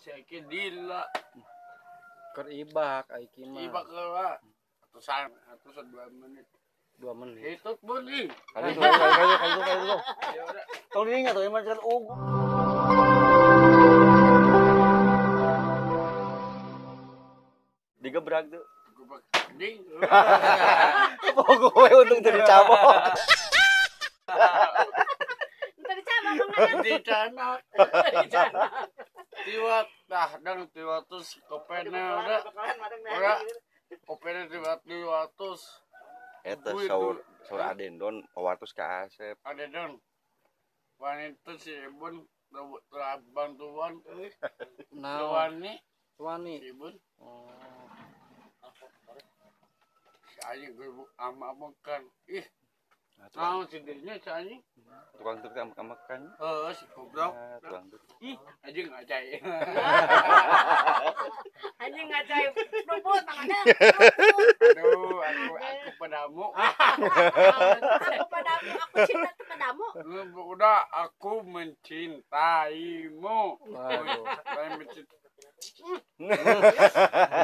Saiki dila. Keur ibak aiki mah. Ibak heula. Atusan 2 menit. 2 menit. Hitut beli. Kali dulu. Ya udah. Tong dinya tuh emang kan digebrak tuh. Gebrak ding. Pokoknya untung teu dicabok. Tadi cabang Mang Di canak. Tiwat dang tiwatus kopena udah. Ora. Kopena tiwatus. Eta Duit, saur duit. Aden don pawartos ka Asep. Ada dong. Wanita si Ibun telah bantuan. Naon? Wani Wani. si Ibun. Oh. Si Anjing gue ama-amakan. Ih. Tukang, Naon si dirinya si Anjing. tukang truk makan. Si goblok. Tukang truk. Ih, anjing ngacai. Anjing ngajaib. Ruput Mang Adang. Aduh, aku padamu. Aku padamu, aku cinta padamu. Udah, aku mencintaimu. Waduh. Saya mencintai.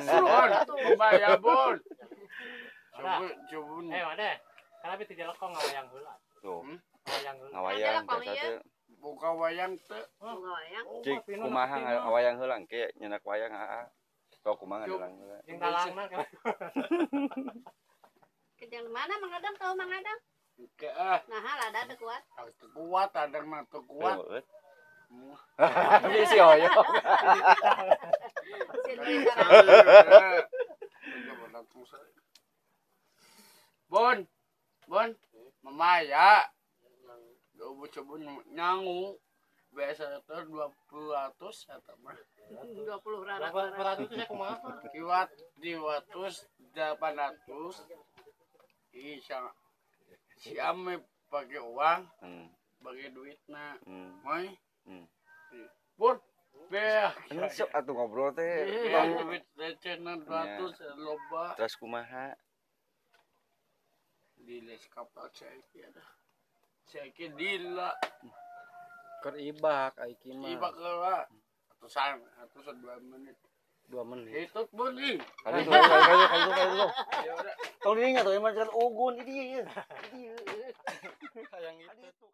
Suruh Bon, membayar bon. Coba. Made. Karena itu jelekong ngawayang heula. Tuh, Ngawayang heula. ngawayang Ada biasa teh. Buka wayang teh. Bunga wayang. Cik kumaha ngawayang heula engke nyenak wayang Kau kumaha ngadelang heula. Jeung dalangna kan. Kejang mana Mang Adang tahu Mang Adang? Oke Nah, lada teu kuat. kuat ada mah tuh kuat. Ini si Oyo. Sini sekarang. Bon, mamaya. Coba nyangu. Biasa itu 200 atau mah. 20 rarat. Berapa itu saya kumaha? Kiwat 200, 800. Si Ame pakai uang, bagi duitna. Moy. Bon, beh. Sok atuh ngobrol teh. Duit recehan 200 loba. Terus kumaha? Di les kapal saya ada. Saya dila. Keur ibak aiki mah. Ibak heula. Atusan 2 menit. 2 menit. Hitut beli. Kali dulu. Ya udah. Tong dinya tuh emang kan ugun ini. Hayang itu.